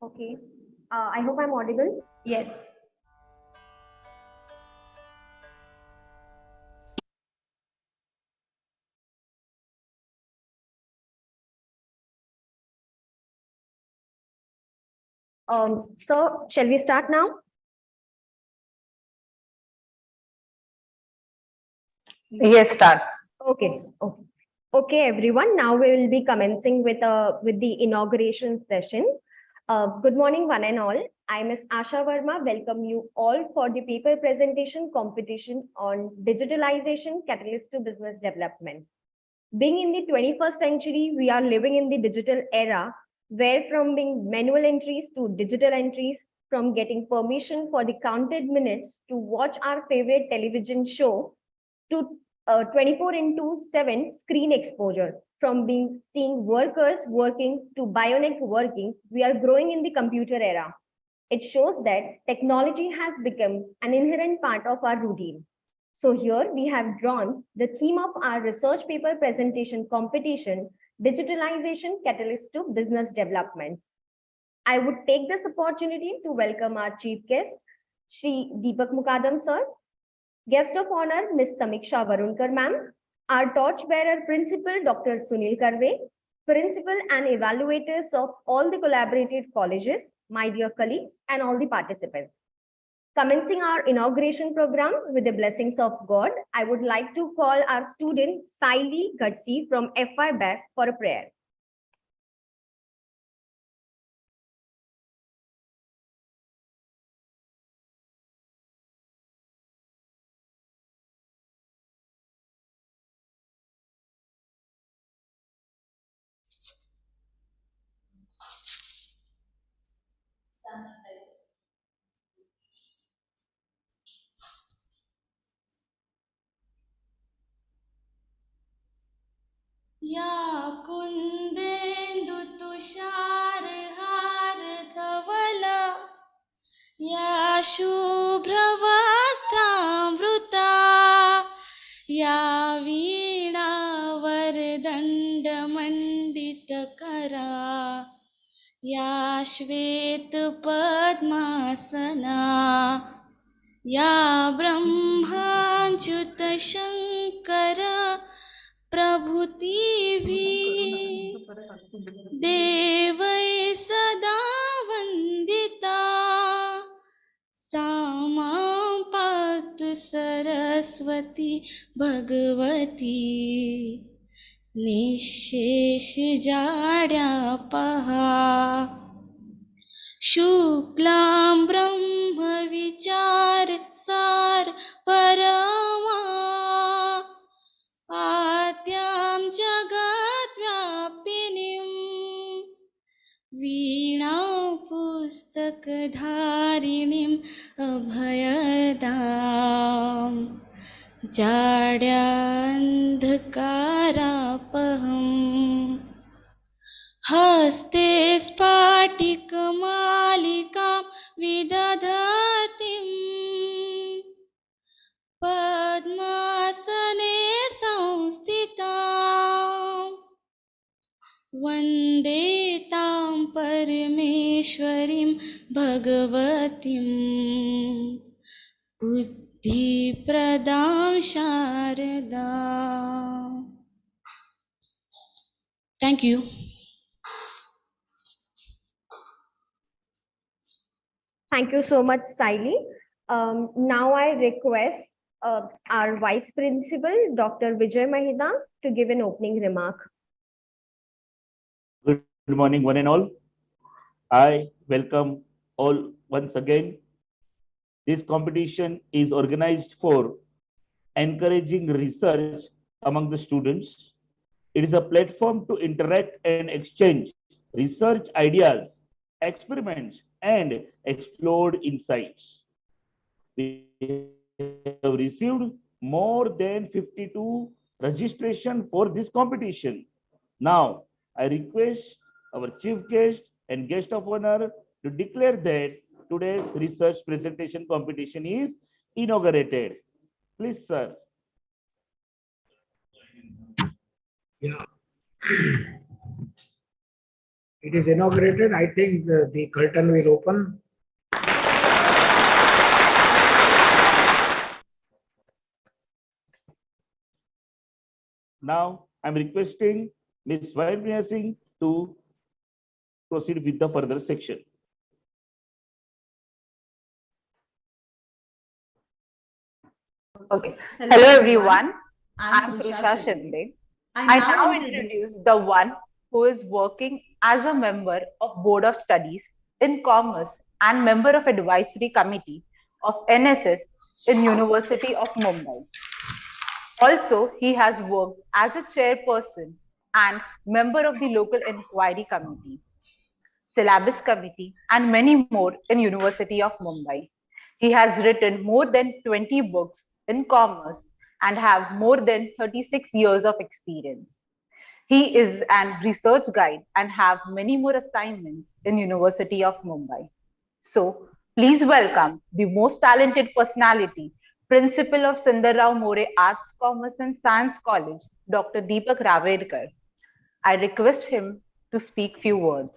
Okay. I hope I'm audible. Yes. So shall we start now? Yes, start. Okay. Okay. Okay, everyone. Now we will be commencing with the inauguration session. Good morning, one and all. I, Ms. Asha Verma, welcome you all for the paper presentation competition on digitalization catalyst to business development. Being in the 21st century, we are living in the digital era where from being manual entries to digital entries, from getting permission for the counted minutes to watch our favorite television show to 24 into 7 screen exposure, from being seeing workers working to bionic working, we are growing in the computer era. It shows that technology has become an inherent part of our routine. So here we have drawn the theme of our research paper presentation competition, digitalization catalyst to business development. I would take this opportunity to welcome our chief guest, Shri Deepak Mukadam sir, guest of honor, Ms. Samiksha Varunkar ma'am, our torchbearer principal, Dr. Sunil Karve, principal and evaluators of all the collaborated colleges, my dear colleagues, and all the participants. Commencing our inauguration program with the blessings of God, I would like to call our student Saili Gatsi from FI back for a prayer. या कुन्देन्दु तुषारहार धवला या शुभ्रवस्त्रामृता या वीणावरदण्डमण्डितकरा या श्वेतपद्मासना या ब्रह्माच्युतशङ्कर प्रभृतिभिः देवै सदा वन्दिता सा मां पातु सरस्वती भगवती निःशेषजाड्यापहा शुक्लां ब्रह्मविचारसार परमा आद्यां जगद्व्यापिनीं वीणां पुस्तकधारिणीम् अभयदां जाड्यान्धकारापहम् हस्ते स्फाटिकमालिकां विदधतीं पद्मासने संस्थितां वन्दे तां परमेश्वरीं भगवतीं बुद्धिप्रदां शारदाम्. Thank you. Thank you so much, Saili. Now I request our Vice Principal, Dr. Vijay Mahida, to give an opening remark. Good morning, one and all. I welcome all once again. This competition is organized for encouraging research among the students. It is a platform to interact and exchange research ideas, experiments, and explored insights. We have received more than 52 registration for this competition. Now, I request our chief guest and guest of honor to declare that today's research presentation competition is inaugurated. Please, sir. Yeah. it is inaugurated. I think the curtain will open. Now, I'm requesting Ms. Vaibhya Singh to proceed with the further section. Okay. Hello everyone. I'm Prusha Shinde. I now introduce the one who is working as a member of Board of Studies in Commerce and member of Advisory Committee of NSS in University of Mumbai. Also, he has worked as a chairperson and member of the local inquiry committee, syllabus committee, and many more in University of Mumbai. He has written more than 20 books in commerce and have more than 36 years of experience. He is an research guide and have many more assignments in University of Mumbai. So please welcome the most talented personality, Principal of Sundar Rao More Arts, Commerce and Science College, Dr. Deepak Ravedkar. I request him to speak few words.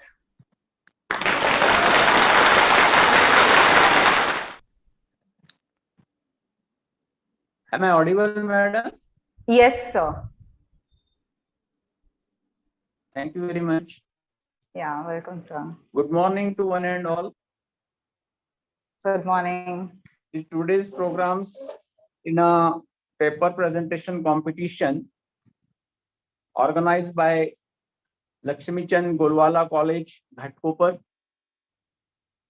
Am I audible, madam? Yes, sir. Thank you very much. Yeah, welcome, sir. Good morning to one and all. Good morning. In today's programs in a paper presentation competition organized by Lakshmi Chand Golwala College, Ghatkopar,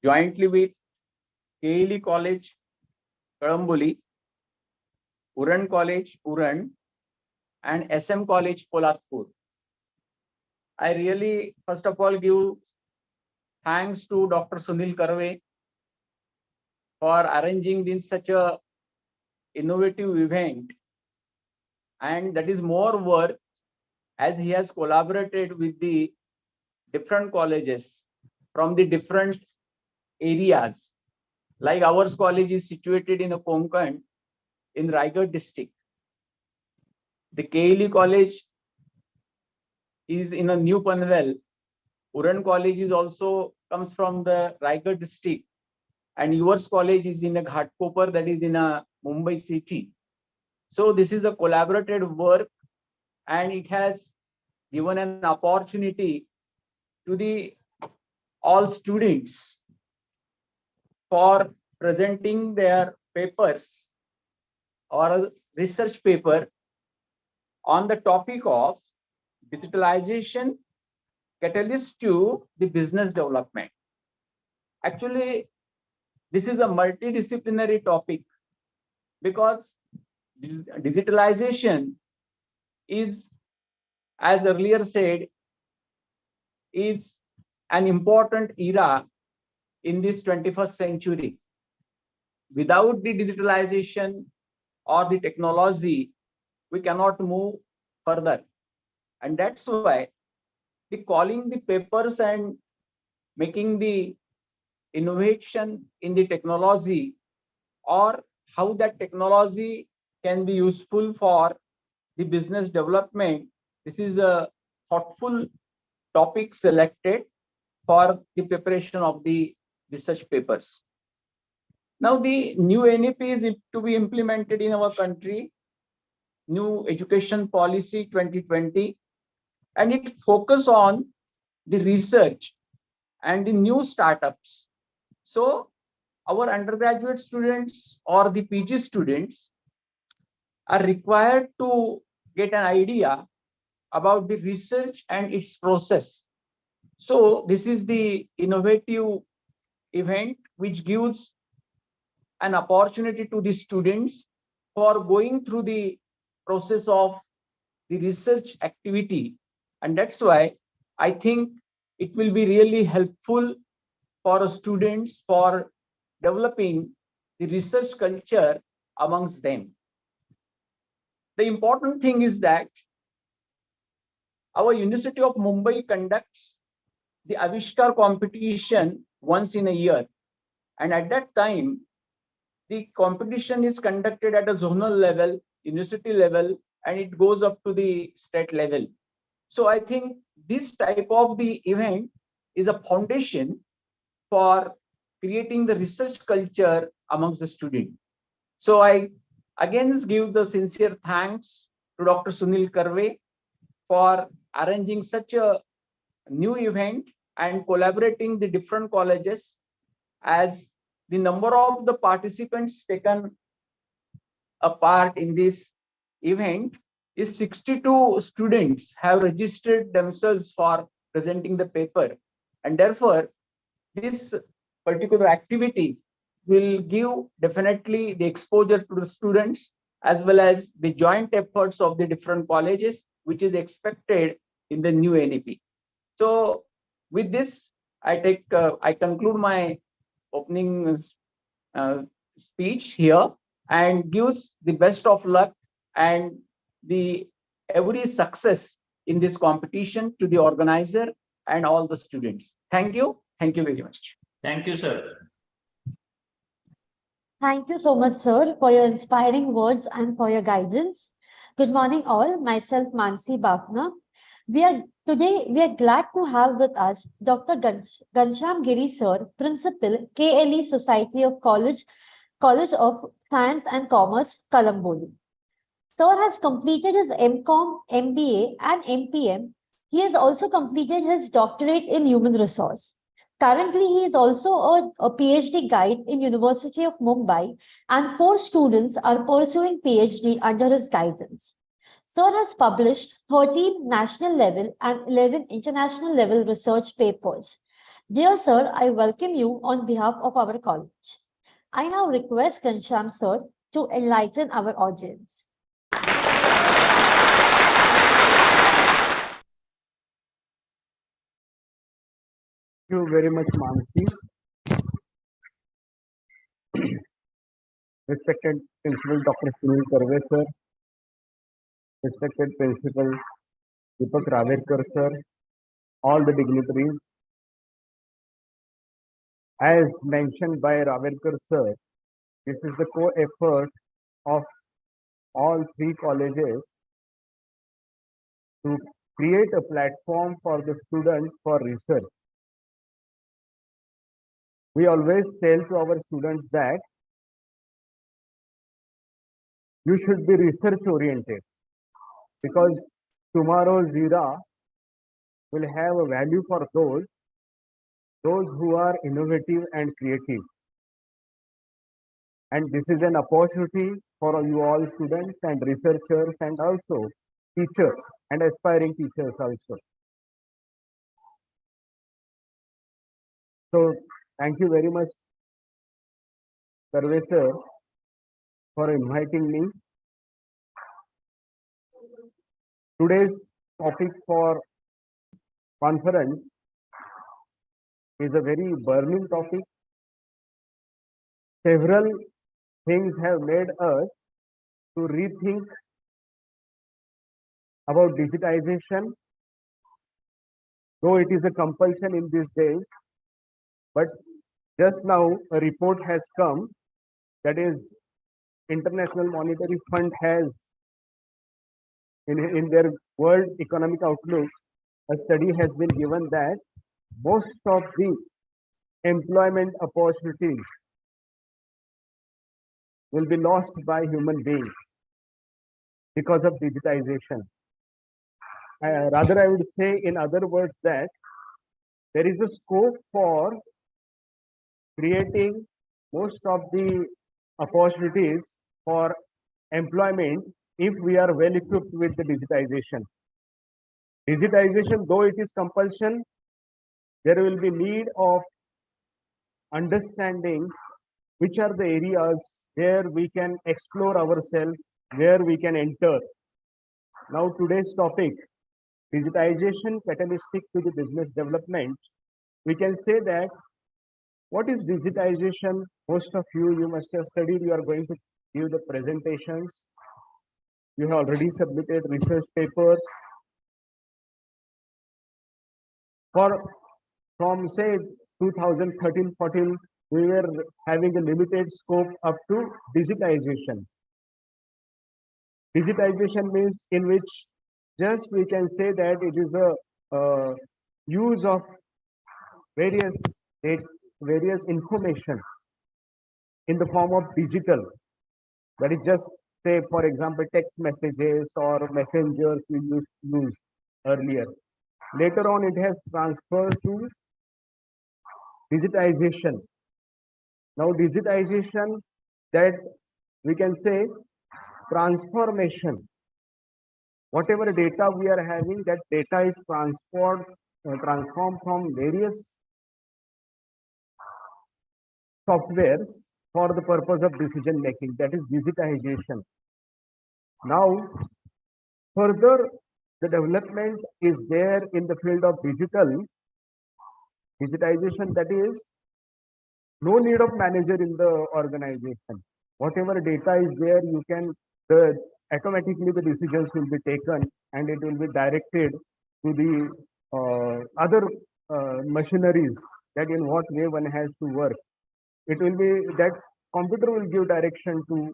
jointly with KLE College, Kalamboli, Uran College, Uran, and SM College, Polatpur. I really, first of all, give thanks to Dr. Sunil Karve for arranging this such a innovative event, and that is more work as he has collaborated with the different colleges from the different areas. Like our college is situated in a Konkan in Raigad district. The KLE College is in a New Panvel. Uran College is also comes from the Raigad district, and yours college is in a Ghatkopar, that is in a Mumbai city. So this is a collaborative work, and it has given an opportunity to the all students for presenting their papers or a research paper on the topic of digitalization catalyst to the business development. Actually, this is a multidisciplinary topic because digitalization is, as earlier said, is an important era in this 21st century. Without the digitalization or the technology, we cannot move further. And that's why the calling the papers and making the innovation in the technology, or how that technology can be useful for the business development, this is a thoughtful topic selected for the preparation of the research papers. Now the new NEP is to be implemented in our country, new education policy 2020, and it focus on the research and the new startups. So our undergraduate students or the PG students are required to get an idea about the research and its process. So this is the innovative event which gives an opportunity to the students for going through the process of the research activity. And that's why I think it will be really helpful for students for developing the research culture amongst them. The important thing is that our University of Mumbai conducts the Avishkar competition once in a year. And at that time, the competition is conducted at a zonal level, university level, and it goes up to the state level. So I think this type of the event is a foundation for creating the research culture amongst the students. So I again give the sincere thanks to Dr. Sunil Karve for arranging such a new event and collaborating the different colleges, as the number of the participants taken a part in this event is 62 students have registered themselves for presenting the paper, and therefore this particular activity will give definitely the exposure to the students as well as the joint efforts of the different colleges, which is expected in the new NEP. So with this, I conclude my opening speech here and gives the best of luck and the every success in this competition to the organizer and all the students. Thank you. Thank you very much. Thank you, sir. Thank you so much, sir, for your inspiring words and for your guidance. Good morning, all. Myself, Mansi Bafna. We are glad to have with us Dr. Gansham Giri, sir, Principal, KLE Society of College of Science and Commerce, Kalamboli. Sir has completed his MCom, MBA, and MPM. He has also completed his doctorate in human resource. Currently, he is also a PhD guide in University of Mumbai, and 4 students are pursuing PhD under his guidance. Sir has published 13 national level and 11 international level research papers. Dear sir, I welcome you on behalf of our college. I now request Gansham sir to enlighten our audience. Thank you very much, Mansi. Respected Principal Dr. Sunil Karve, sir. Respected Principal Deepak Raverkar, sir. All the dignitaries. As mentioned by Raverkar, sir, this is the co-effort of all 3 colleges to create a platform for the students for research. We always tell to our students that you should be research oriented, because tomorrow's era will have a value for those who are innovative and creative. And this is an opportunity for you all students and researchers and also teachers and aspiring teachers also. So thank you very much, Karve sir, for inviting me. Today's topic for conference is a very burning topic. Several things have made us to rethink about digitization, though it is a compulsion in these days. But just now a report has come, that is International Monetary Fund has in their World Economic Outlook, a study has been given that most of the employment opportunities will be lost by human beings because of digitization. Rather, I would say in other words that there is a scope for creating most of the opportunities for employment if we are well equipped with the digitization. Digitization, though it is compulsion, there will be need of understanding which are the areas where we can explore ourselves, where we can enter. Now today's topic, digitization catalytic to the business development. We can say that what is digitization? Most of you must have studied, you are going to give the presentations. You have already submitted research papers. From say 2013-14, we were having a limited scope up to digitization. Digitization means in which just we can say that it is a use of various various information in the form of digital. That is just say, for example, text messages or messengers we used to use earlier. Later on, it has transferred to digitization. Now, digitization, that we can say transformation. Whatever data we are having, that data is transformed from various softwares for the purpose of decision making. That is digitization. Now, further, the development is there in the field of digitization. That is, no need of manager in the organization. Whatever data is there, you can automatically the decisions will be taken and it will be directed to the other machineries, that in what way one has to work. It will be that computer will give direction to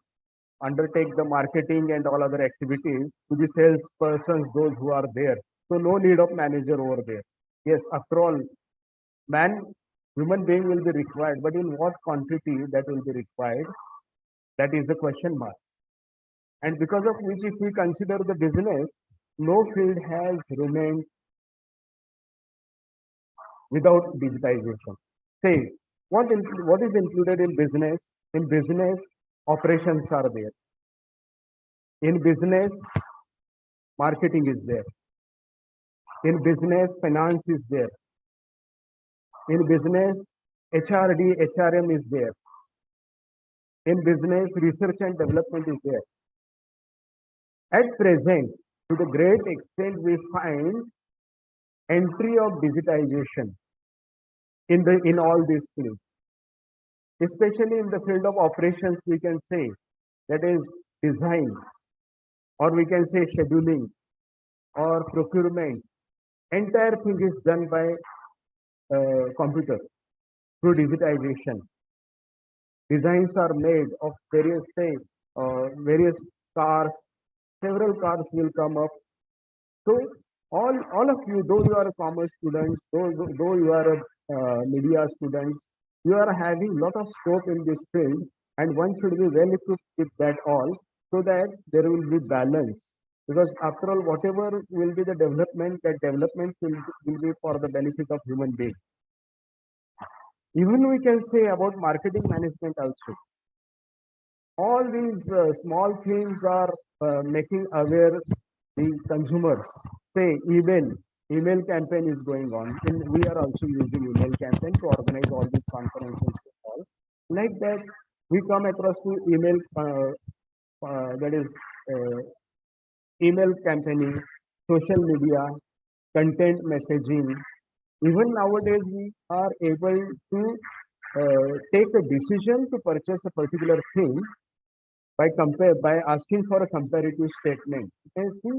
undertake the marketing and all other activities to the sales persons, those who are there. So no need of manager over there. Yes, after all, human being will be required, but in what quantity that will be required, that is the question mark. And because of which, if we consider the business, no field has remained without digitization. Say, what is included in business? In business, operations are there. In business, marketing is there. In business, finance is there. In business, HRD, HRM is there. In business, research and development is there. At present, to the great extent, we find entry of digitization in all these fields. Especially in the field of operations, we can say that is design, or we can say scheduling, or procurement. Entire thing is done by computer through digitization. Designs are made of various cars. Several cars will come up. So all of you, though you are commerce students, though you are media students, you are having lot of scope in this field, and one should be well equipped with that all, so that there will be balance. Because after all, whatever will be the development, that development will be for the benefit of human being. Even we can say about marketing management also. All these small things are making aware the consumers. Say email campaign is going on. We are also using email campaign to organize all these conferences and all. Like that, we come across to email, that is email campaigning, social media, content messaging. Even nowadays, we are able to take a decision to purchase a particular thing by asking for a comparative statement. You can see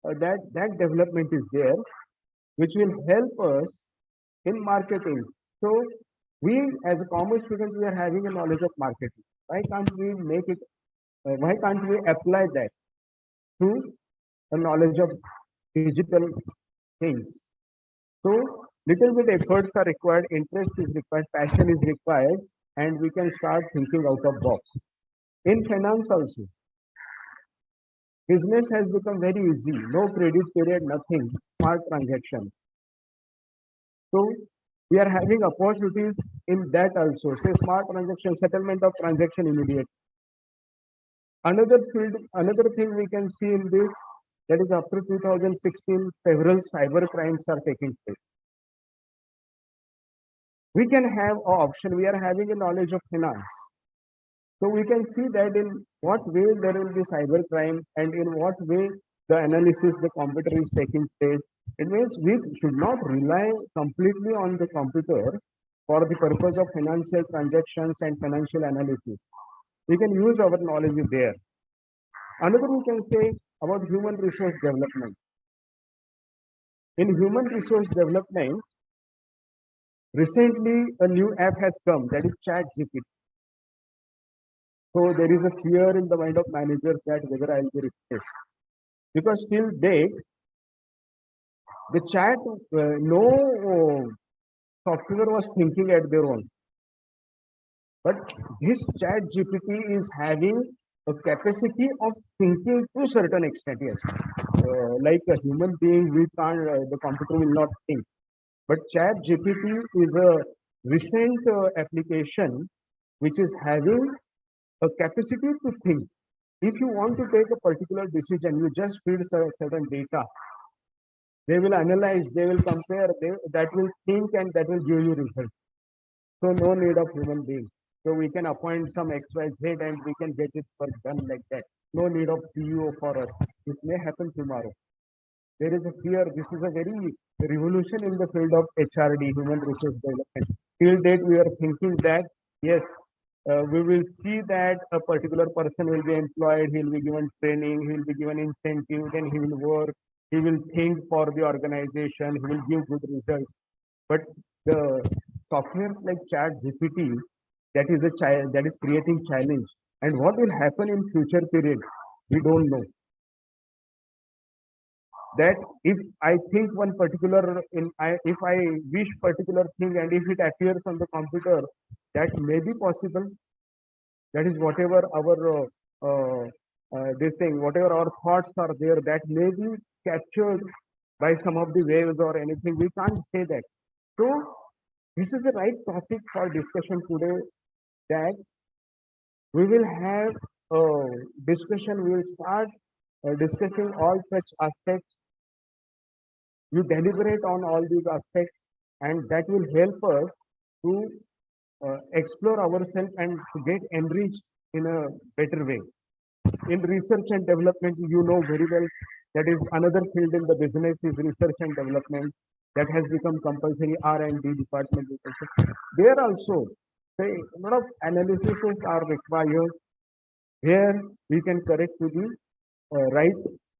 that development is there, which will help us in marketing. So we, as a commerce student, we are having a knowledge of marketing. Why can't we make it? Why can't we apply that to a knowledge of digital things? So little bit efforts are required, interest is required, passion is required, and we can start thinking out of box. In finance also, business has become very easy. No credit period, nothing. Smart transaction. So we are having opportunities in that also. Say smart transaction, settlement of transaction immediate. Another thing we can see in this, that is after 2016, several cyber crimes are taking place. We can have an option. We are having a knowledge of finance. So we can see that in what way there will be cyber crime and in what way the analysis, the computer is taking place. It means we should not rely completely on the computer for the purpose of financial transactions and financial analysis. We can use our knowledge there. Another we can say about human resource development. In human resource development, recently a new app has come, that is ChatGPT. So there is a fear in the mind of managers that whether I will be replaced. Because till date, the chat, no software was thinking at their own. But this chat GPT is having a capacity of thinking to a certain extent, yes. Like a human being, we can't, the computer will not think. But chat GPT is a recent application which is having a capacity to think. If you want to take a particular decision, you just feed certain data. They will analyze, they will compare, that will think and that will give you results. So no need of human being. So we can appoint some XYZ and we can get it work done like that. No need of CEO for us. This may happen tomorrow. There is a fear. This is a very revolution in the field of HRD, human resource development. Till date, we are thinking that yes, we will see that a particular person will be employed, he will be given training, he will be given incentive, then he will work, he will think for the organization, he will give good results. But the softwares like Chat GPT, that is creating challenge. And what will happen in future period, we don't know. That if I think one particular if I wish particular thing and if it appears on the computer, that may be possible. That is whatever our this thing, whatever our thoughts are there, that may be captured by some of the waves or anything. We can't say that. So this is the right topic for discussion today. That we will have a discussion. We will start discussing all such aspects. You deliberate on all these aspects, and that will help us to explore ourselves and to get enriched in a better way. In research and development, you know very well, that is another field in the business is research and development. That has become compulsory. R&D department. There also, say, a lot of analyses are required where we can correct to the right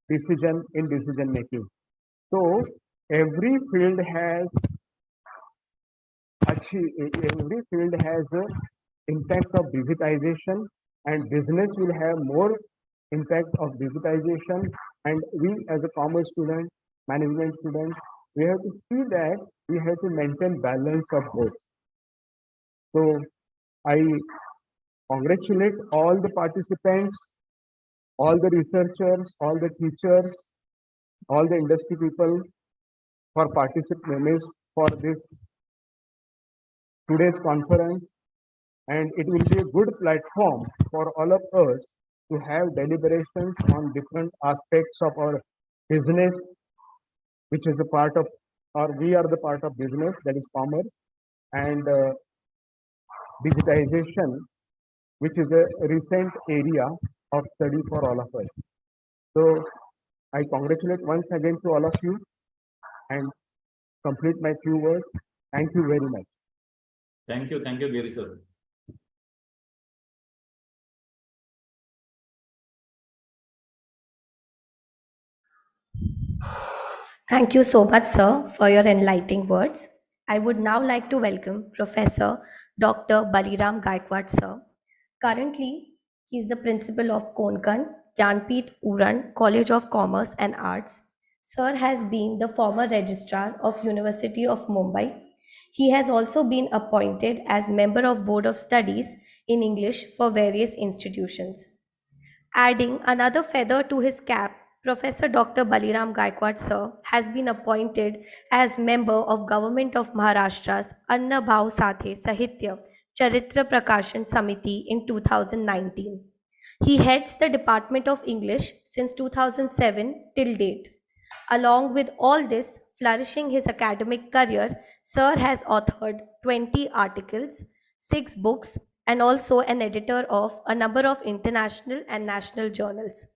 decision in decision making. So every field has a impact of digitization, and business will have more impact of digitization. And we as a commerce student, management student, we have to see that we have to maintain balance of both. So I congratulate all the participants, all the researchers, all the teachers, all the industry people for participating for this today's conference, and it will be a good platform for all of us to have deliberations on different aspects of our business, which is a part of, or we are the part of business, that is commerce, and digitization, which is a recent area of study for all of us. So I congratulate once again to all of you and complete my few words. Thank you very much. Thank you, Giri sir. Thank you so much, sir, for your enlightening words. I would now like to welcome Professor Dr. Baliram Gaikwad, sir. Currently, he is the principal of Konkan Jnanpith Uran College of Commerce and Arts. Sir has been the former registrar of University of Mumbai. He has also been appointed as member of Board of Studies in English for various institutions. Adding another feather to his cap, Professor Dr. Baliram Gaikwad sir has been appointed as member of Government of Maharashtra's Anna Bhav Sathe Sahitya Charitra Prakashan Samiti in 2019. He heads the Department of English since 2007 till date. Along with all this, flourishing his academic career, Sir has authored 20 articles, 6 books, and also an editor of a number of international and national journals.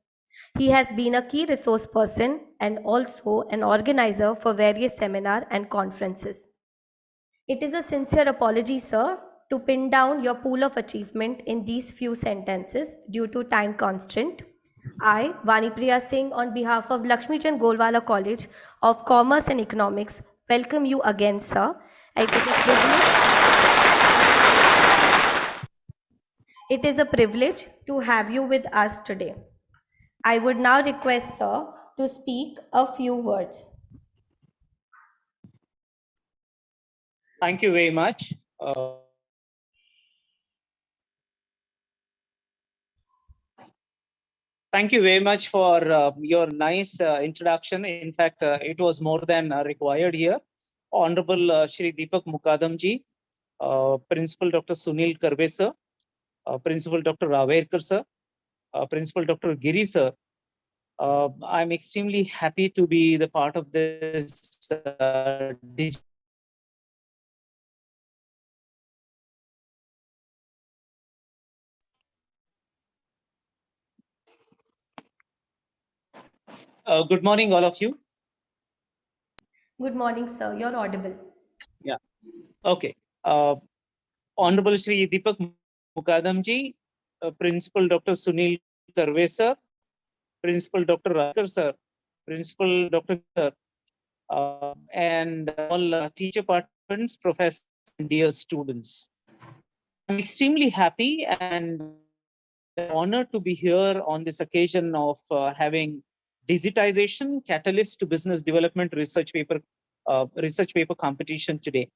He has been a key resource person and also an organizer for various seminars and conferences. It is a sincere apology, sir, to pin down your pool of achievement in these few sentences due to time constraint. I, Vanipriya Singh, on behalf of Lakshmi Chand Golwala College of Commerce and Economics, welcome you again, sir. It is a privilege to have you with us today. I would now request, sir, to speak a few words. Thank you very much. Thank you very much for your nice introduction. In fact, it was more than required here. Honorable Shri Deepak Mukadam ji, Principal Dr. Sunil Karve sir, Principal Dr. Raverkar sir, Principal Dr. Giri sir. I'm extremely happy to be the part of this good morning, all of you. Good morning, sir. You're audible. Yeah. Okay. Honorable Shri Deepak Mukadam ji, Principal Dr. Sunil Karve sir, Principal Dr. Raverkar sir, Principal Dr. sir, and all teacher participants, professors, and dear students. I'm extremely happy and honored to be here on this occasion of having digitization catalyst to business development research paper competition today.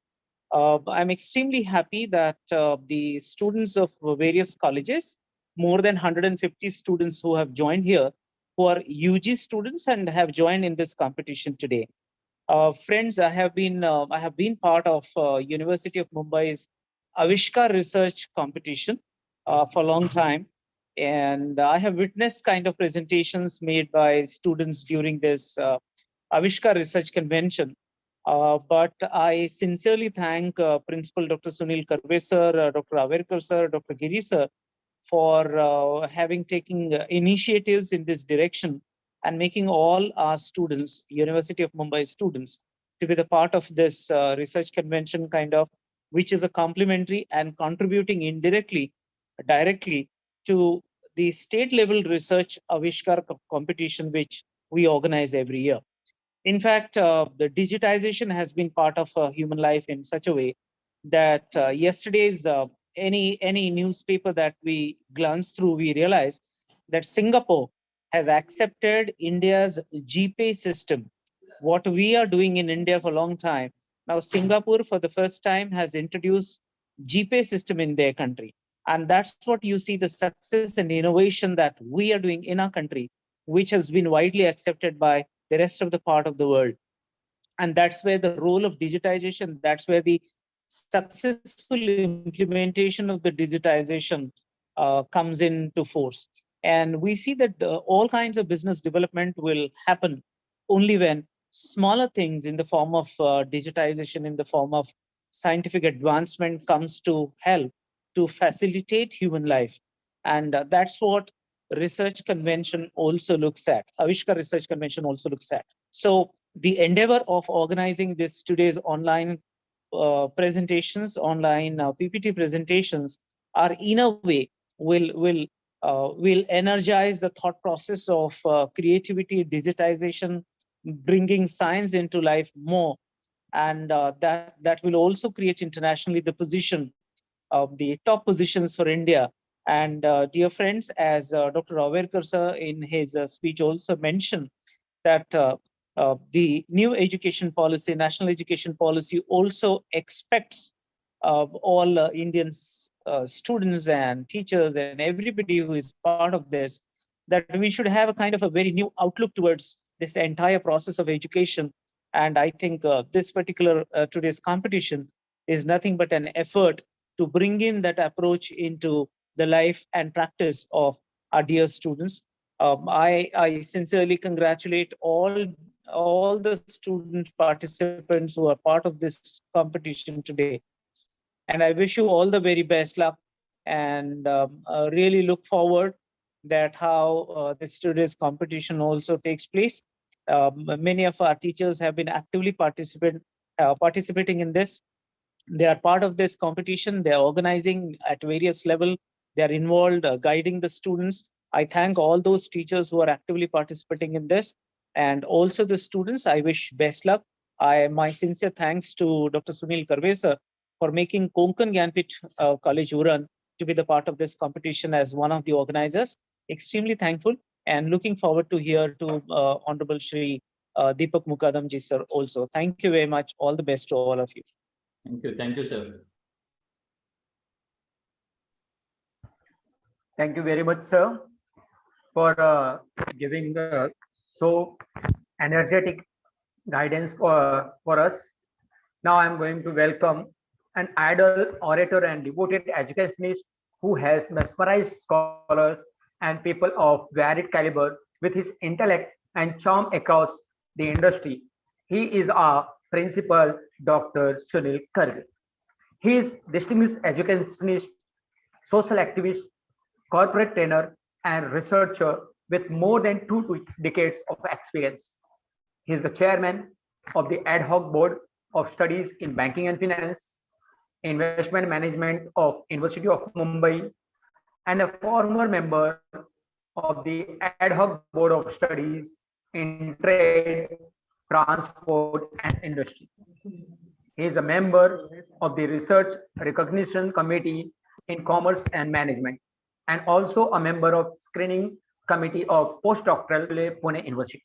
I'm extremely happy that the students of various colleges, more than 150 students who have joined here, who are UG students and have joined in this competition today. Friends, I have been part of University of Mumbai's Avishkar Research Competition for a long time, and I have witnessed kind of presentations made by students during this Avishkar Research Convention. But I sincerely thank Principal Dr. Sunil Karve sir, Dr. Raverkar sir, Dr. Giri sir for having taken initiatives in this direction and making all our students, University of Mumbai students, to be the part of this research convention kind of, which is a complementary and contributing indirectly, directly to the state level research Avishkar competition, which we organize every year. In fact, the digitization has been part of human life in such a way that yesterday's any newspaper that we glance through, we realize that Singapore has accepted India's GPay system. What we are doing in India for a long time, now Singapore for the first time has introduced GPay system in their country. And that's what you see, the success and innovation that we are doing in our country, which has been widely accepted by the rest of the part of the world. And that's where the role of digitization, that's where the successful implementation of the digitization comes into force. And we see that all kinds of business development will happen only when smaller things in the form of digitization, in the form of scientific advancement comes to help to facilitate human life. And that's what research convention also looks at. Avishkar Research Convention also looks at. So the endeavor of organizing this today's online presentations, online PPT presentations, are in a way will energize the thought process of creativity, digitization, bringing science into life more, and that will also create internationally the position of the top positions for India. And dear friends, as Dr. Raverkar sir in his speech also mentioned, that the new education policy, national education policy, also expects all Indian students and teachers and everybody who is part of this, that we should have a kind of a very new outlook towards this entire process of education. And I think this particular today's competition is nothing but an effort to bring in that approach into the life and practice of our dear students. I sincerely congratulate all the student participants who are part of this competition today. And I wish you all the very best luck, and really look forward that how this today's competition also takes place. Many of our teachers have been actively participating in this. They are part of this competition. They are organizing at various level. They are involved, guiding the students. I thank all those teachers who are actively participating in this, and also the students. I wish best luck. My sincere thanks to Dr. Sunil Karve sir for making Konkan Gyanpith College Uran to be the part of this competition as one of the organizers. Extremely thankful and looking forward to hear to Honorable Shri Deepak Mukadam ji sir also. Thank you very much. All the best to all of you. Thank you, sir. Thank you very much, sir, for giving so energetic guidance for us. Now I'm going to welcome an idol orator and devoted educationist who has mesmerized scholars and people of varied caliber with his intellect and charm across the industry. He is our principal, Dr. Sunil Karve. He is distinguished educationist, social activist, corporate trainer, and researcher with more than 2 decades of experience. He is the chairman of the ad hoc board of studies in banking and finance, investment management of University of Mumbai, and a former member of the ad hoc board of studies in trade, transport, and industry. He is a member of the research recognition committee in commerce and management, and also a member of screening committee of postdoctoral Pune University.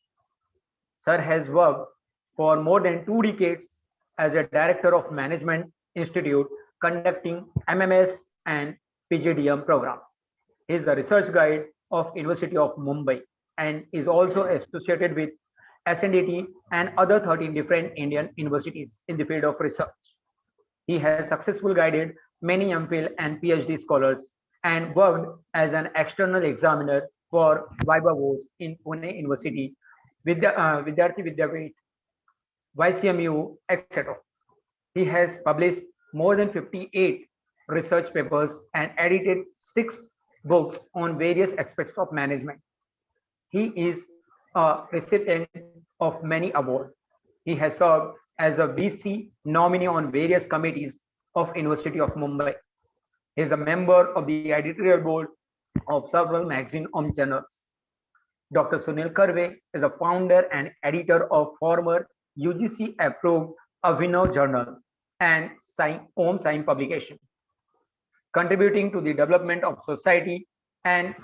Sir has worked for more than 2 decades as a director of management institute conducting MMS and PGDM program. He is the research guide of University of Mumbai and is also associated with SNDT and other 13 different Indian universities in the field of research. He has successfully guided many MPhil and PhD scholars and worked as an external examiner for Viva Voce in Pune University, Vidyarthi Vidyapeeth, YCMU, etc. He has published more than 58 research papers and edited 6 books on various aspects of management. He is a recipient of many awards. He has served as a VC nominee on various committees of University of Mumbai. He is a member of the editorial board of several magazine journals. Dr. Sunil Karve is a founder and editor of former UGC approved Avino Journal and Om Sign publication, contributing to the development of society and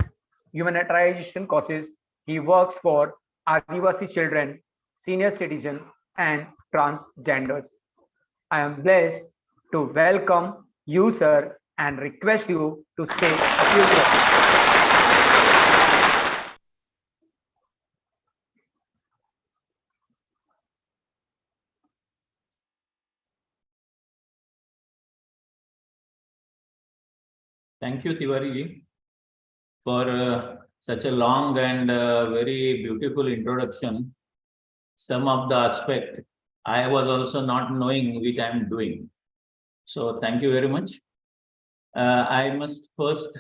humanitarian causes. He works for Adivasi children, senior citizens, and transgenders. I am blessed to welcome you, sir, and request you to say a few words. Thank you, Tiwari ji, for such a long and very beautiful introduction. Some of the aspect I was also not knowing which I am doing. So thank you very much. I must first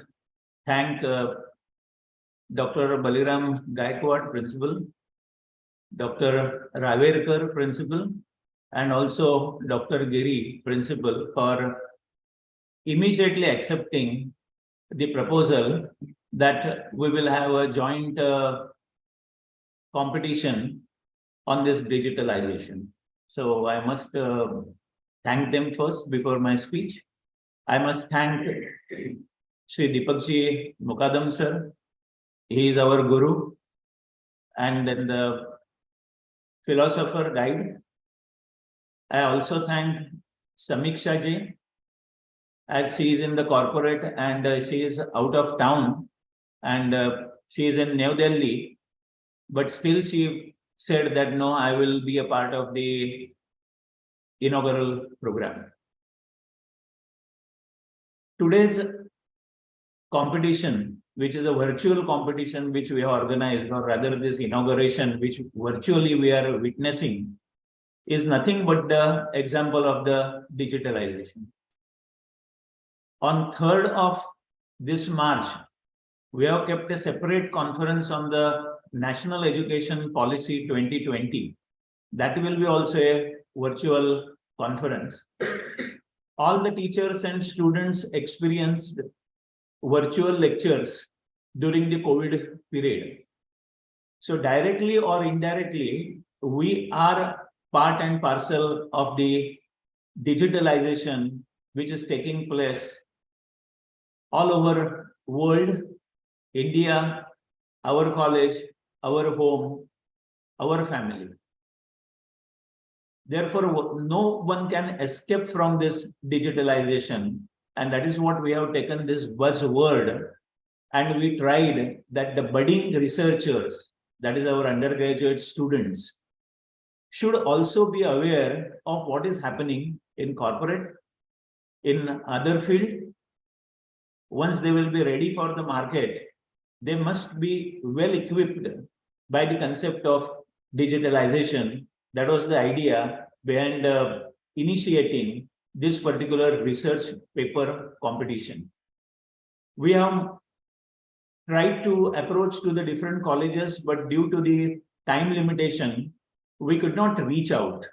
thank Dr. Baliram Gaikwad, Principal, Dr. Raverkar, Principal, and also Dr. Giri, Principal, for immediately accepting the proposal that we will have a joint competition on this digitalization. So I must thank them first before my speech. I must thank Sri Deepakji Mukadam sir. He is our guru and then the philosopher guide. I also thank Samiksha ji, as she is in the corporate and she is out of town and she is in New Delhi, but still she said that no, I will be a part of the inaugural program. Today's competition, which is a virtual competition which we have organized, or rather this inauguration which virtually we are witnessing, is nothing but the example of the digitalization. On 3rd of this March, we have kept a separate conference on the National Education Policy 2020. That will be also a virtual conference. All the teachers and students experienced virtual lectures during the COVID period. So directly or indirectly, we are part and parcel of the digitalization which is taking place all over world, India, our college, our home, our family. Therefore, no one can escape from this digitalization. And that is what we have taken this buzzword. And we tried that the budding researchers, that is our undergraduate students, should also be aware of what is happening in corporate, in other field. Once they will be ready for the market, they must be well equipped by the concept of digitalization. That was the idea behind initiating this particular research paper competition. We have tried to approach to the different colleges, but due to the time limitation, we could not reach out.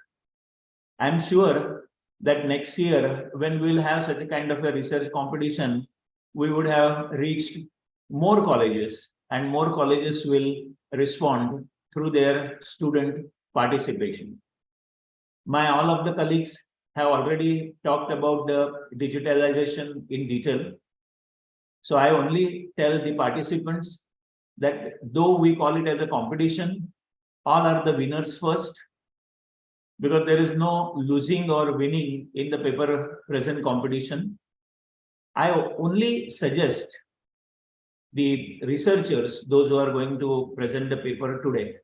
I'm sure that next year, when we'll have such a kind of a research competition, we would have reached more colleges, and more colleges will respond through their student participation. All of the colleagues have already talked about the digitalization in detail. So I only tell the participants that though we call it as a competition, all are the winners first, because there is no losing or winning in the paper present competition. I only suggest the researchers, those who are going to present the paper today,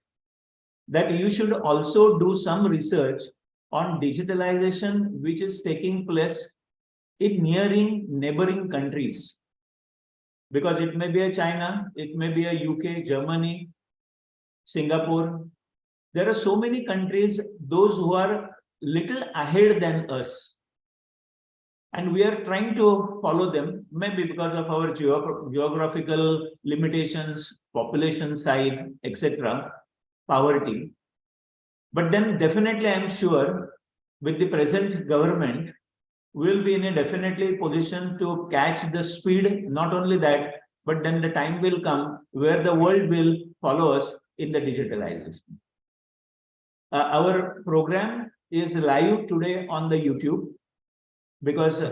that you should also do some research on digitalization which is taking place in neighboring countries. Because it may be a China, it may be a UK, Germany, Singapore. There are so many countries, those who are little ahead than us. And we are trying to follow them, maybe because of our geographical limitations, population size, etc., poverty. But then definitely I'm sure with the present government, we will be in a definitely position to catch the speed. Not only that, but then the time will come where the world will follow us in the digitalization. Our program is live today on the YouTube, because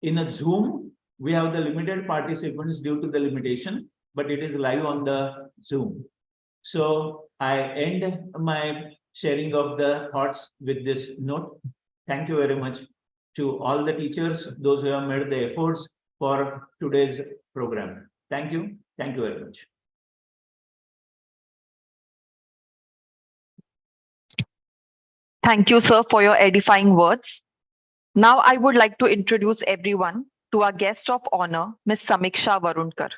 in a Zoom, we have the limited participants due to the limitation, but it is live on the Zoom. So I end my sharing of the thoughts with this note. Thank you very much to all the teachers, those who have made the efforts for today's program. Thank you. Thank you very much. Thank you, sir, for your edifying words. Now I would like to introduce everyone to our guest of honor, Ms. Samiksha Varunkar.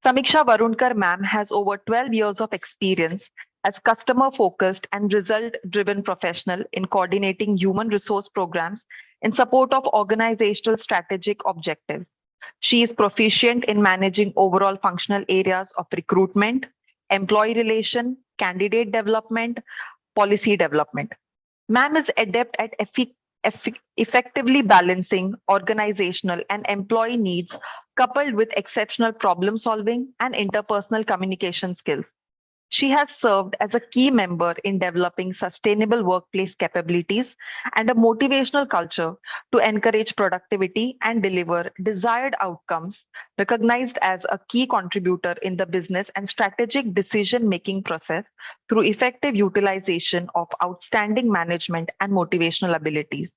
Samiksha Varunkar ma'am has over 12 years of experience as customer-focused and result-driven professional in coordinating human resource programs in support of organizational strategic objectives. She is proficient in managing overall functional areas of recruitment, employee relation, candidate development, policy development. Ma'am is adept at effectively balancing organizational and employee needs, coupled with exceptional problem solving and interpersonal communication skills. She has served as a key member in developing sustainable workplace capabilities and a motivational culture to encourage productivity and deliver desired outcomes, recognized as a key contributor in the business and strategic decision-making process through effective utilization of outstanding management and motivational abilities.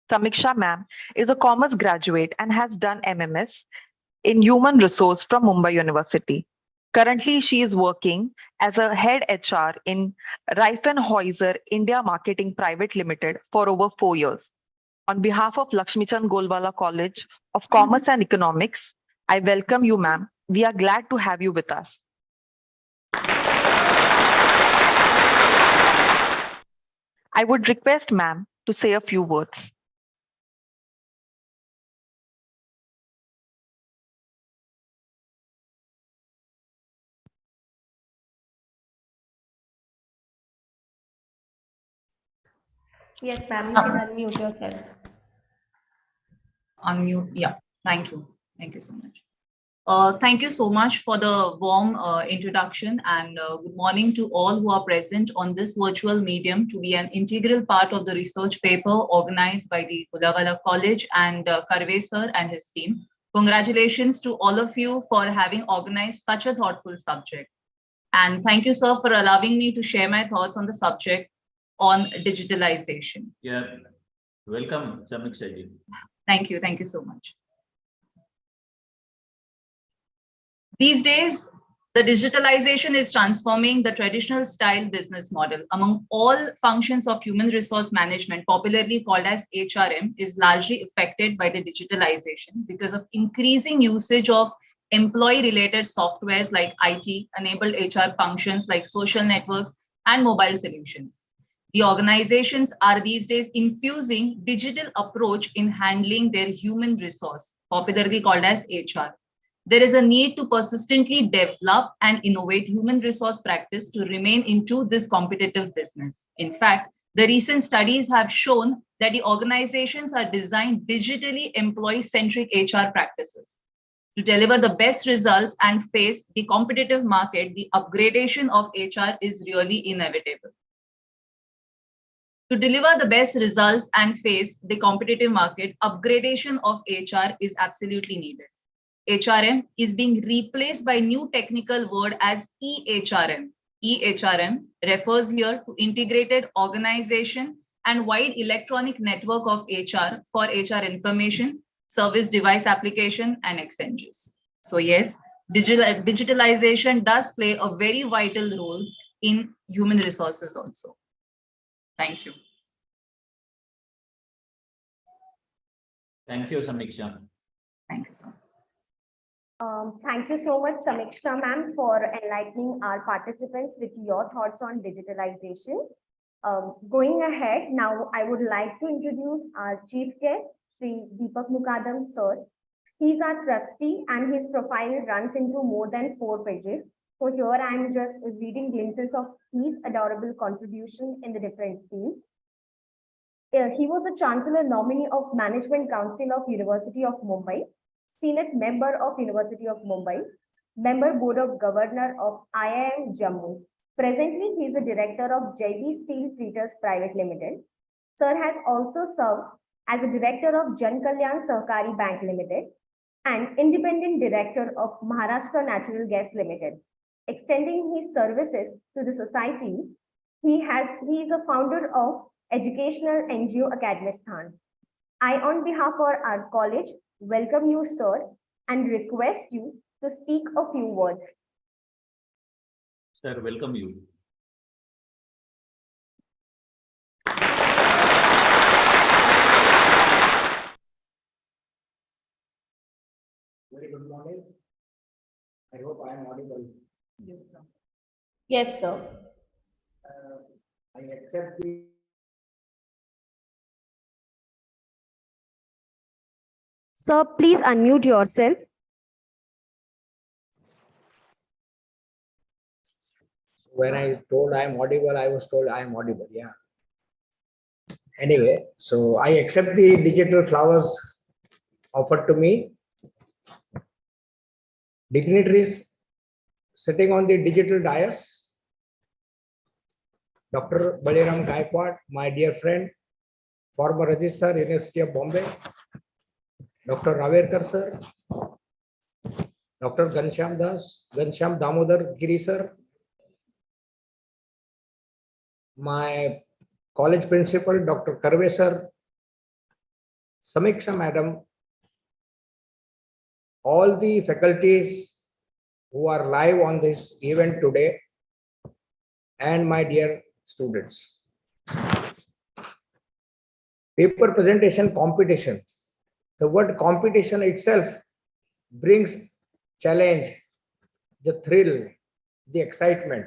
Samiksha ma'am is a commerce graduate and has done MMS in human resource from Mumbai University. Currently, she is working as a head HR in Reifenhäuser India Marketing Private Limited for over 4 years. On behalf of Lakshmichand Golwala College of Commerce and Economics, I welcome you, ma'am. We are glad to have you with us. I would request ma'am to say a few words. Yes, ma'am, you can unmute yourself. Unmute, yeah. Thank you. Thank you so much. Thank you so much for the warm introduction, and good morning to all who are present on this virtual medium to be an integral part of the research paper organized by the Kodawala College and Karve sir and his team. Congratulations to all of you for having organized such a thoughtful subject. And thank you, sir, for allowing me to share my thoughts on the subject. on digitalization. Yeah. Welcome, Samiksha ji. Thank you. Thank you so much. These days, the digitalization is transforming the traditional style business model. Among all functions of human resource management, popularly called as HRM, is largely affected by the digitalization because of increasing usage of employee-related softwares like IT-enabled HR functions like social networks and mobile solutions. The organizations are these days infusing digital approach in handling their human resource, popularly called as HR. There is a need to persistently develop and innovate human resource practice to remain into this competitive business. In fact, the recent studies have shown that the organizations are designed digitally employee-centric HR practices. To deliver the best results and face the competitive market, the upgradation of HR is really inevitable. To deliver the best results and face the competitive market, upgradation of HR is absolutely needed. HRM is being replaced by new technical word as EHRM. EHRM refers here to integrated organization and wide electronic network of HR for HR information, service device application, and exchanges. So yes, digitalization does play a very vital role in human resources also. Thank you. Thank you, Samiksha. Thank you, sir. Thank you so much, Samiksha ma'am, for enlightening our participants with your thoughts on digitalization. Going ahead, now I would like to introduce our chief guest, Sri Deepak Mukadam sir. He's our trustee and his profile runs into more than 4 pages. So here I am just reading glimpses of his adorable contribution in the different fields. He was a Chancellor nominee of Management Council of University of Mumbai, Senate member of University of Mumbai, member Board of Governor of IIM Jammu. Presently, he is the director of JB Steel Treaters Private Limited. Sir has also served as a director of Jan Kalyan Sahkari Bank Limited and independent director of Maharashtra Natural Gas Limited. Extending his services to the society, he is a founder of Educational NGO Academisthan. I, on behalf of our college, welcome you, sir, and request you to speak a few words. Sir, welcome you. Very good morning. I hope I am audible. Yes, sir. I accept the Sir, please unmute yourself. when I told I am audible, I was told I am audible. Yeah. Anyway, so I accept the digital flowers offered to me. Dignitaries sitting on the digital dais. Dr. Baliram Gaikwad, my dear friend, former Registrar, University of Bombay. Dr. Raverkar sir, Dr. Gansham Damodar Giri sir, my college principal, Dr. Karve sir, Samiksha madam, all the faculties who are live on this event today, and my dear students. Paper presentation competition. The word competition itself brings challenge, the thrill, the excitement,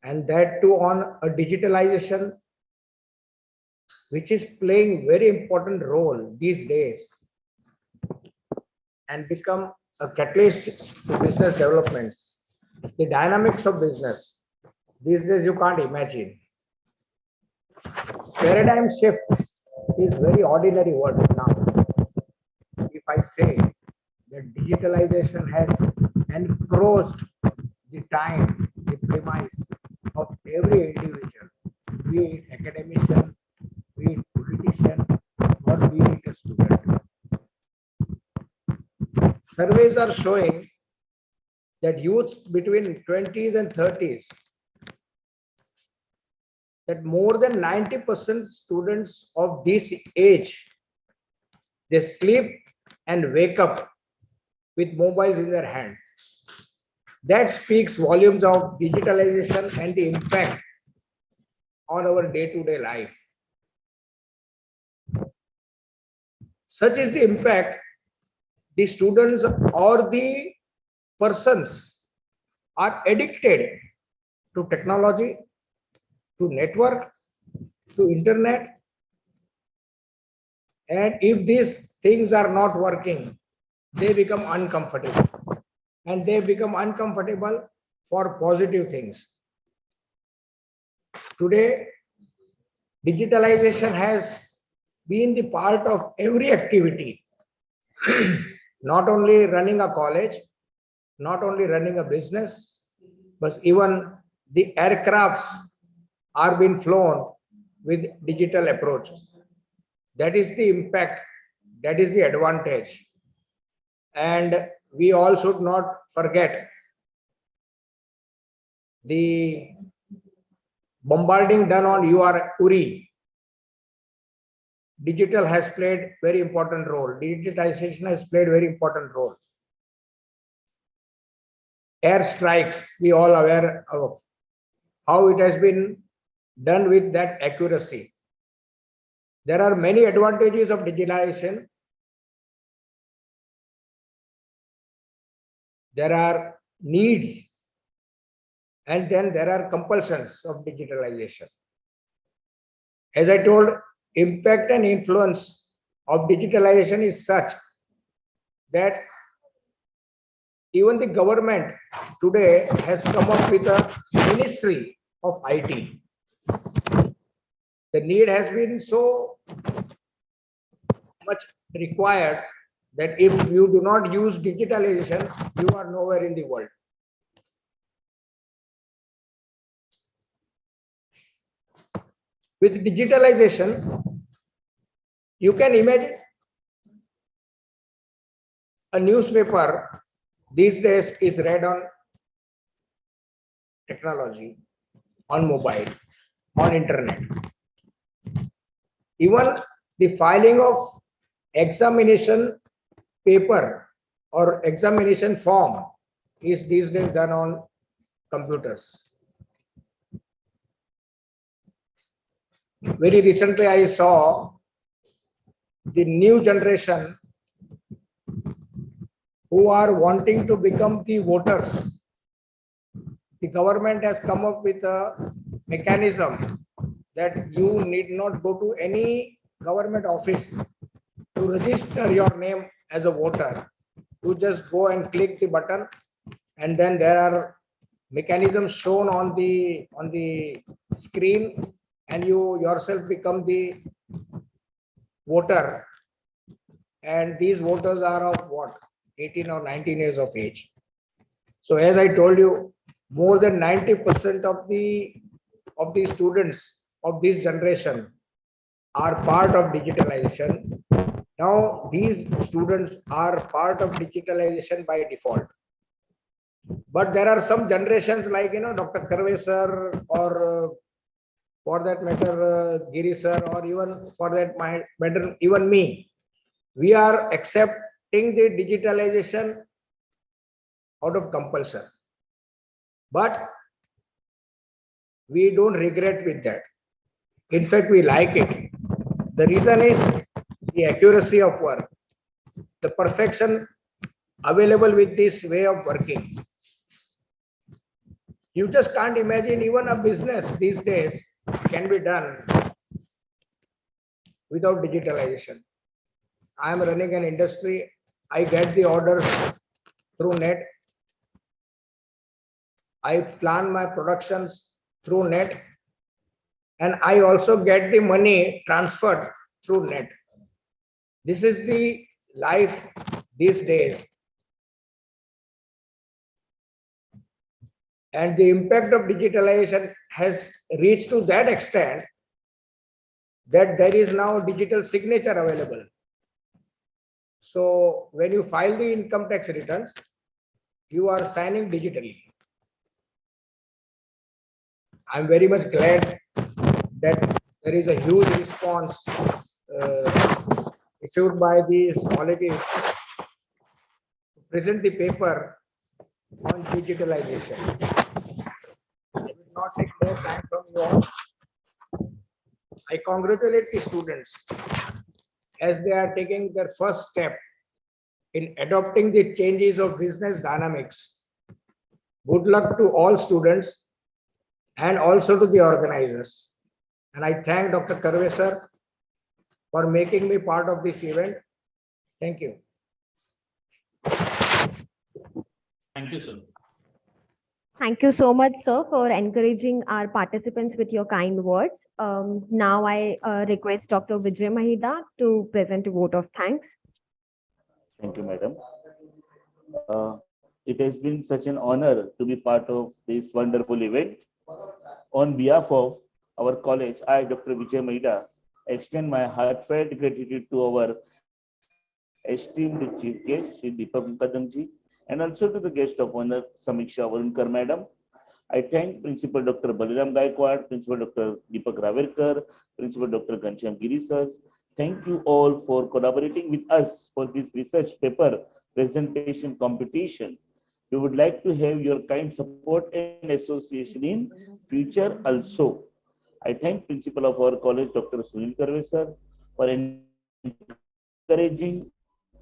and that too on a digitalization which is playing very important role these days and become a catalyst to business developments. The dynamics of business these days you can't imagine. Paradigm shift is very ordinary word now. If I say that digitalization has encroached the time, the premise of every individual, be it academician, be it politician, or be it a student. Surveys are showing that youths between 20s and 30s that more than 90% students of this age, they sleep and wake up with mobiles in their hand. That speaks volumes of digitalization and the impact on our day-to-day life. Such is the impact the students or the persons are addicted to technology, to network, to internet. And if these things are not working, they become uncomfortable. And they become uncomfortable for positive things. Today, digitalization has been the part of every activity, not only running a college, not only running a business, but even the aircrafts are being flown with digital approach. That is the impact, that is the advantage. And we all should not forget the bombarding done on URI. Digital has played very important role. Digitization has played very important role. Air strikes, we all aware of how it has been done with that accuracy. There are many advantages of digitalization. There are needs, and then there are compulsions of digitalization. As I told, impact and influence of digitalization is such that even the government today has come up with a ministry of IT. The need has been so much required that if you do not use digitalization, you are nowhere in the world. With digitalization, you can imagine a newspaper these days is read on technology, on mobile, on internet. Even the filing of examination paper or examination form is these days done on computers. Very recently, I saw the new generation who are wanting to become the voters. The government has come up with a mechanism that you need not go to any government office to register your name as a voter. You just go and click the button, and then there are mechanisms shown on the screen, and you yourself become the voter. And these voters are of what, 18 or 19 years of age. So as I told you, more than 90% of the students of this generation are part of digitalization. Now these students are part of digitalization by default. But there are some generations like, Dr. Karve sir, or for that matter, Giri sir, or even for that matter, even me. We are accepting the digitalization out of compulsion. But we don't regret with that. In fact, we like it. The reason is the accuracy of work, the perfection available with this way of working. You just can't imagine even a business these days can be done without digitalization. I am running an industry. I get the orders through net. I plan my productions through net. And I also get the money transferred through net. This is the life these days. And the impact of digitalization has reached to that extent that there is now digital signature available. So when you file the income tax returns, you are signing digitally. I'm very much glad that there is a huge response issued by these colleges to present the paper on digitalization. I will not take more time from you all. I congratulate the students as they are taking their first step in adopting the changes of business dynamics. Good luck to all students and also to the organizers. And I thank Dr. Karve sir for making me part of this event. Thank you. Thank you, sir. Thank you so much, sir, for encouraging our participants with your kind words. Now I request Dr. Vijay Mahida to present a vote of thanks. Thank you, madam. It has been such an honor to be part of this wonderful event. On behalf of our college, I, Dr. Vijay Mahida, extend my heartfelt gratitude to our esteemed chief guest, Shri Deepak Mukadamji, and also to the guest of honor, Samiksha Varunkar madam. I thank Principal Dr. Balaram Gaikwad, Principal Dr. Deepak Raverkar, Principal Dr. Ghanshyam Giri sir. Thank you all for collaborating with us for this research paper presentation competition. We would like to have your kind support and association in future also. I thank Principal of our college, Dr. Sunil Karve sir, for encouraging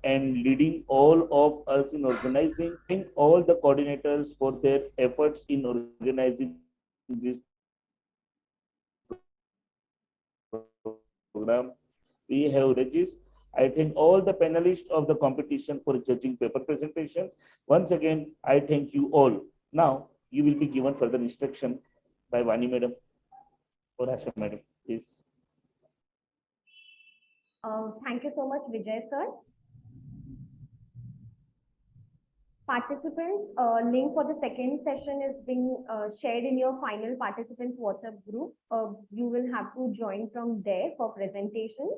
and leading all of us in organizing, and all the coordinators for their efforts in organizing this program. We have Regis. I thank all the panelists of the competition for judging paper presentation. Once again, I thank you all. Now, you will be given further instruction by Vani madam or Asha madam, please. Thank you so much, Vijay sir. Participants, link for the second session is being shared in your final participants WhatsApp group. You will have to join from there for presentation.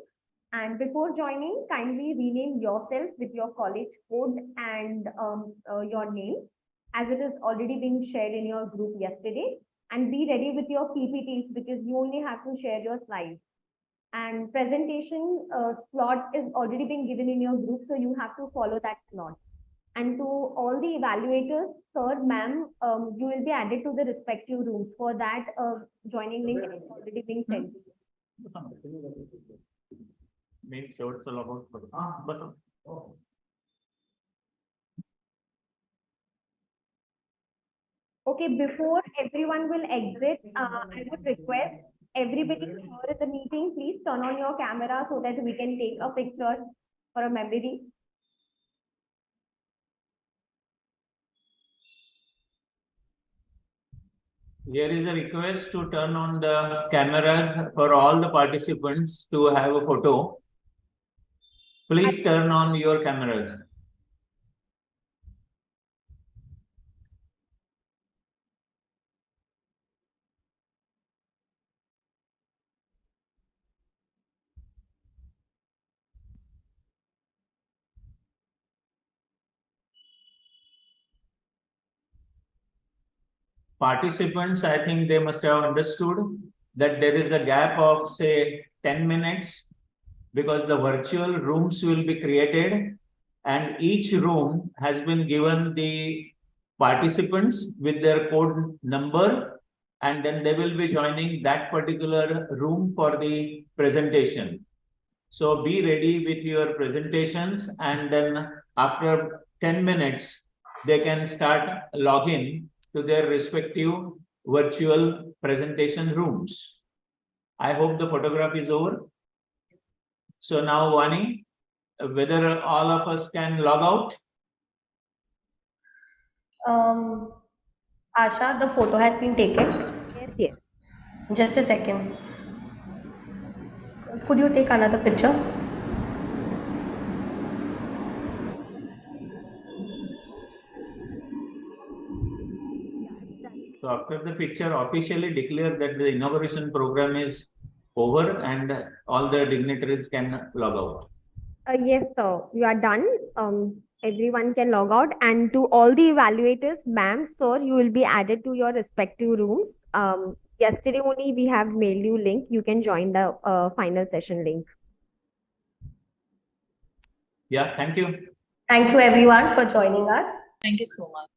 And before joining, kindly rename yourself with your college code and your name, as it is already being shared in your group yesterday. And be ready with your PPTs because you only have to share your slides. And presentation slot is already being given in your group, so you have to follow that slot. And to all the evaluators, sir, ma'am, you will be added to the respective rooms. For that, joining link is already being sent. Okay, before everyone will exit, I would request everybody here at the meeting, please turn on your camera so that we can take a picture for a memory. Here is a request to turn on the cameras for all the participants to have a photo. Please turn on your cameras. Participants, I think they must have understood that there is a gap of say 10 minutes because the virtual rooms will be created and each room has been given the participants with their code number, and then they will be joining that particular room for the presentation. So be ready with your presentations, and then after 10 minutes, they can start login to their respective virtual presentation rooms. I hope the photograph is over. So now, Vani, whether all of us can log out? Asha, the photo has been taken. Yes, yes. Just a second. Could you take another picture? So after the picture officially declare that the inauguration program is over and all the dignitaries can log out. Yes, sir. You are done. Everyone can log out. And to all the evaluators, ma'am, sir, you will be added to your respective rooms. yesterday only we have mailed you link. You can join the final session link. Yeah, thank you. Thank you everyone for joining us. Thank you so much.